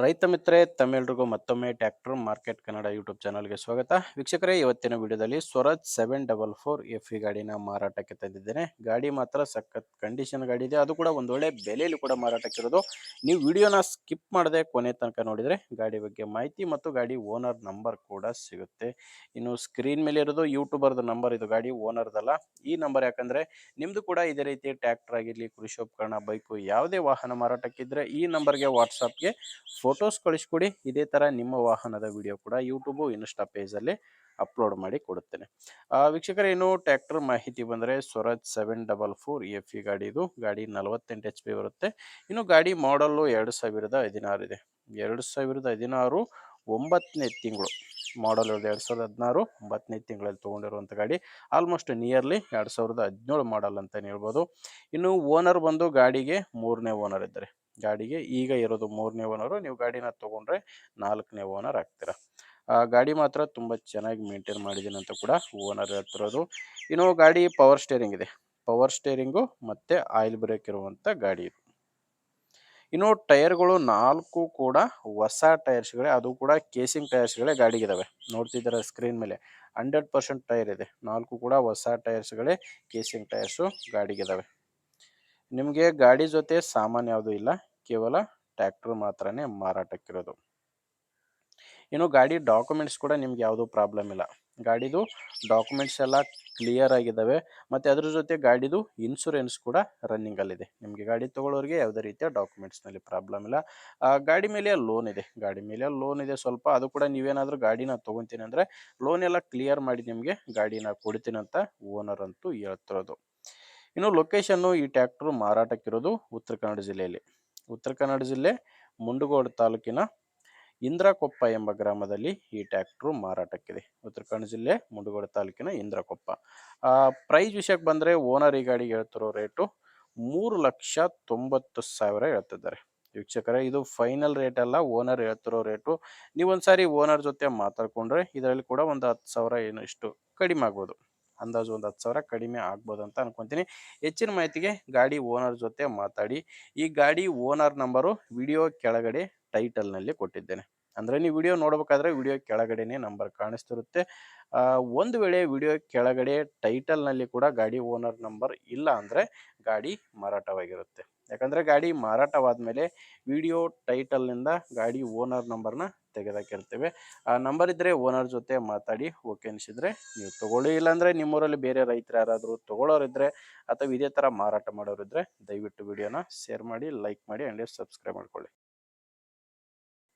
ರೈತ ಮಿತ್ರರೇ ತಮ್ಮೆಲ್ರಿಗೂ ಮತ್ತೊಮ್ಮೆ ಟ್ರ್ಯಾಕ್ಟರ್ ಮಾರ್ಕೆಟ್ ಕನ್ನಡ ಯೂಟ್ಯೂಬ್ ಚಾನಲ್ಗೆ ಸ್ವಾಗತ. ವೀಕ್ಷಕರೇ, ಇವತ್ತಿನ ವಿಡಿಯೋದಲ್ಲಿ ಸ್ವರಾಜ್ 744 FE ಗಾಡಿನ ಮಾರಾಟಕ್ಕೆ ತಂದಿದ್ದೇನೆ. ಗಾಡಿ ಮಾತ್ರ ಸಖತ್ ಕಂಡೀಷನ್ ಗಾಡಿ ಇದೆ, ಅದು ಕೂಡ ಒಂದು ಒಳ್ಳೆ ಬೆಲೆಯಲ್ಲಿ ಕೂಡ ಮಾರಾಟಕ್ಕಿರೋದು. ನೀವು ವಿಡಿಯೋನ ಸ್ಕಿಪ್ ಮಾಡದೆ ಕೊನೆ ತನಕ ನೋಡಿದರೆ ಗಾಡಿ ಬಗ್ಗೆ ಮಾಹಿತಿ ಮತ್ತು ಗಾಡಿ ಓನರ್ ನಂಬರ್ ಕೂಡ ಸಿಗುತ್ತೆ. ಇನ್ನು ಸ್ಕ್ರೀನ್ ಮೇಲೆ ಇರೋದು ಯೂಟ್ಯೂಬರ್ದು ನಂಬರ್, ಇದು ಗಾಡಿ ಓನರ್ದಲ್ಲ. ಈ ನಂಬರ್ ಯಾಕಂದರೆ ನಿಮ್ಮದು ಕೂಡ ಇದೇ ರೀತಿ ಟ್ರ್ಯಾಕ್ಟರ್ ಆಗಿರಲಿ, ಕೃಷಿ ಉಪಕರಣ, ಬೈಕು, ಯಾವುದೇ ವಾಹನ ಮಾರಾಟಕ್ಕಿದ್ರೆ ಈ ನಂಬರ್ಗೆ ವಾಟ್ಸಪ್ಗೆ ಫೋಟೋಸ್ ಕಳಿಸ್ಕೊಡಿ. ಇದೇ ಥರ ನಿಮ್ಮ ವಾಹನದ ವಿಡಿಯೋ ಕೂಡ ಯೂಟ್ಯೂಬು, ಇನ್ಸ್ಟಾ ಪೇಜಲ್ಲಿ ಅಪ್ಲೋಡ್ ಮಾಡಿ ಕೊಡುತ್ತೇನೆ. ವೀಕ್ಷಕರೇ, ಇನ್ನು ಟ್ರ್ಯಾಕ್ಟರ್ ಮಾಹಿತಿ ಬಂದರೆ ಸ್ವರಾಜ್ 744 FE ಗಾಡಿ, ಇದು ಗಾಡಿ 48 HP ಬರುತ್ತೆ. ಇನ್ನು ಗಾಡಿ ಮಾಡಲ್ಲು 2016 ಇದೆ. 2016 9ನೇ ತಿಂಗಳು ಮಾಡಲ್ ಇರೋದು. 2016 9ನೇ ತಿಂಗಳಲ್ಲಿ ತೊಗೊಂಡಿರುವಂಥ ಗಾಡಿ. ಆಲ್ಮೋಸ್ಟ್ ನಿಯರ್ಲಿ 2017 ಮಾಡಲ್ ಅಂತಲೇ ಹೇಳ್ಬೋದು. ಇನ್ನು ಓನರ್ ಬಂದು ಗಾಡಿಗೆ 3ನೇ ಓನರ್ ಇದ್ದಾರೆ. ಗಾಡಿಗೆ ಈಗ ಇರೋದು 3ನೇ ಓನರು. ನೀವು ಗಾಡಿನ ತೊಗೊಂಡ್ರೆ 4ನೇ ಓನರ್ ಆಗ್ತೀರಾ. ಗಾಡಿ ಮಾತ್ರ ತುಂಬ ಚೆನ್ನಾಗಿ ಮೇಂಟೈನ್ ಮಾಡಿದ್ದೀನಿ ಅಂತ ಕೂಡ ಓನರ್ ಹೇಳ್ತಿರೋದು. ಇನ್ನು ಗಾಡಿ ಪವರ್ ಸ್ಟೇರಿಂಗ್ ಇದೆ. ಪವರ್ ಸ್ಟೇರಿಂಗು ಮತ್ತು ಆಯಿಲ್ ಬ್ರೇಕ್ ಇರುವಂಥ ಗಾಡಿ ಇದು. ಇನ್ನು ಟೈರ್ಗಳು 4 ಕೂಡ ಹೊಸ ಟೈರ್ಸ್ಗಳೇ, ಅದು ಕೂಡ ಕೇಸಿಂಗ್ ಟೈರ್ಸ್ಗಳೇ ಗಾಡಿಗಿದ್ದಾವೆ. ನೋಡ್ತಿದ್ದೀರ ಸ್ಕ್ರೀನ್ ಮೇಲೆ 100% ಟೈರ್ ಇದೆ. 4 ಕೂಡ ಹೊಸ ಟೈರ್ಸ್ಗಳೇ, ಕೇಸಿಂಗ್ ಟೈರ್ಸು ಗಾಡಿಗಿದ್ದಾವೆ. ನಿಮಗೆ ಗಾಡಿ ಜೊತೆ ಸಾಮಾನು ಯಾವುದೂ ಇಲ್ಲ, ಕೇವಲ ಟ್ರ್ಯಾಕ್ಟರ್ ಮಾತ್ರನೇ ಮಾರಾಟಕ್ಕಿರೋದು. ಇನ್ನು ಗಾಡಿ ಡಾಕ್ಯುಮೆಂಟ್ಸ್ ಕೂಡ ನಿಮ್ಗೆ ಯಾವುದೂ ಪ್ರಾಬ್ಲಮ್ ಇಲ್ಲ. ಗಾಡಿದು ಡಾಕ್ಯುಮೆಂಟ್ಸ್ ಎಲ್ಲ ಕ್ಲಿಯರ್ ಆಗಿದ್ದಾವೆ. ಮತ್ತು ಅದ್ರ ಜೊತೆ ಗಾಡಿದು ಇನ್ಶೂರೆನ್ಸ್ ಕೂಡ ರನ್ನಿಂಗಲ್ಲಿದೆ. ನಿಮಗೆ ಗಾಡಿ ತೊಗೊಳ್ಳೋರಿಗೆ ಯಾವುದೇ ರೀತಿಯ ಡಾಕ್ಯುಮೆಂಟ್ಸ್ನಲ್ಲಿ ಪ್ರಾಬ್ಲಮ್ ಇಲ್ಲ. ಗಾಡಿ ಮೇಲೆ ಲೋನ್ ಇದೆ. ಗಾಡಿ ಮೇಲೆ ಲೋನ್ ಇದೆ ಸ್ವಲ್ಪ. ಅದು ಕೂಡ ನೀವೇನಾದರೂ ಗಾಡಿನ ತೊಗೊತೀನಿ ಅಂದರೆ ಲೋನ್ ಎಲ್ಲ ಕ್ಲಿಯರ್ ಮಾಡಿ ನಿಮಗೆ ಗಾಡಿನ ಕೊಡ್ತೀನಿ ಅಂತ ಓನರ್ ಅಂತೂ ಹೇಳ್ತಿರೋದು. ಇನ್ನು ಲೊಕೇಶನ್ನು, ಈ ಟ್ರ್ಯಾಕ್ಟ್ರು ಮಾರಾಟಕ್ಕಿರೋದು ಉತ್ತರ ಕನ್ನಡ ಜಿಲ್ಲೆಯಲ್ಲಿ. ಉತ್ತರ ಕನ್ನಡ ಜಿಲ್ಲೆ ಮುಂಡಗೋಡು ತಾಲೂಕಿನ ಇಂದ್ರಕೊಪ್ಪ ಎಂಬ ಗ್ರಾಮದಲ್ಲಿ ಈ ಟ್ರ್ಯಾಕ್ಟ್ರು ಮಾರಾಟಕ್ಕಿದೆ. ಉತ್ತರ ಕನ್ನಡ ಜಿಲ್ಲೆ ಮುಂಡಗೋಡು ತಾಲೂಕಿನ ಇಂದ್ರಕೊಪ್ಪ. ಪ್ರೈಸ್ ವಿಷಯಕ್ಕೆ ಬಂದರೆ ಓನರ್ ಈ ಗಾಡಿಗೆ ಹೇಳ್ತಿರೋ ರೇಟು 3,90,000 ಹೇಳ್ತಿದ್ದಾರೆ. ವೀಕ್ಷಕರೇ, ಇದು ಫೈನಲ್ ರೇಟ್ ಅಲ್ಲ, ಓನರ್ ಹೇಳ್ತಿರೋ ರೇಟು. ನೀವೊಂದ್ಸಾರಿ ಓನರ್ ಜೊತೆ ಮಾತಾಡ್ಕೊಂಡ್ರೆ ಇದರಲ್ಲಿ ಕೂಡ ಒಂದು 10,000 ಏನು ಇಷ್ಟು ಕಡಿಮೆ ಆಗ್ಬೋದು. ಅಂದಾಜು ಒಂದು 10,000 ಕಡಿಮೆ ಆಗ್ಬೋದು ಅಂತ ಅನ್ಕೊತೀನಿ. ಹೆಚ್ಚಿನ ಮಾಹಿತಿಗೆ ಗಾಡಿ ಓನರ್ ಜೊತೆ ಮಾತಾಡಿ. ಈ ಗಾಡಿ ಓನರ್ ನಂಬರು ವಿಡಿಯೋ ಕೆಳಗಡೆ ಟೈಟಲ್ನಲ್ಲಿ ಕೊಟ್ಟಿದ್ದೇನೆ. ಅಂದರೆ ನೀವು ವಿಡಿಯೋ ನೋಡಬೇಕಾದ್ರೆ ವಿಡಿಯೋ ಕೆಳಗಡೆನೇ ನಂಬರ್ ಕಾಣಿಸ್ತಿರುತ್ತೆ. ಒಂದು ವೇಳೆ ವಿಡಿಯೋ ಕೆಳಗಡೆ ಟೈಟಲ್ನಲ್ಲಿ ಕೂಡ ಗಾಡಿ ಓನರ್ ನಂಬರ್ ಇಲ್ಲ ಅಂದರೆ ಗಾಡಿ ಮಾರಾಟವಾಗಿರುತ್ತೆ. ಯಾಕಂದರೆ ಗಾಡಿ ಮಾರಾಟವಾದ ಮೇಲೆ ವಿಡಿಯೋ ಟೈಟಲ್ನಿಂದ ಗಾಡಿ ಓನರ್ ನಂಬರ್ನ ತೆಗೆದಾಕಿರ್ತೇವೆ. ಆ ನಂಬರ್ ಇದ್ದರೆ ಓನರ್ ಜೊತೆ ಮಾತಾಡಿ ಓಕೆ ಅನಿಸಿದರೆ ನೀವು ತೊಗೊಳ್ಳಿ. ಇಲ್ಲಾಂದರೆ ನಿಮ್ಮೂರಲ್ಲಿ ಬೇರೆ ರೈತರು ಯಾರಾದರೂ ತೊಗೊಳ್ಳೋರಿದ್ದರೆ ಅಥವಾ ಇದೇ ಥರ ಮಾರಾಟ ಮಾಡೋರಿದ್ದರೆ ದಯವಿಟ್ಟು ವಿಡಿಯೋನ ಶೇರ್ ಮಾಡಿ, ಲೈಕ್ ಮಾಡಿ ಆ್ಯಂಡ್ ಸಬ್ಸ್ಕ್ರೈಬ್ ಮಾಡ್ಕೊಳ್ಳಿ.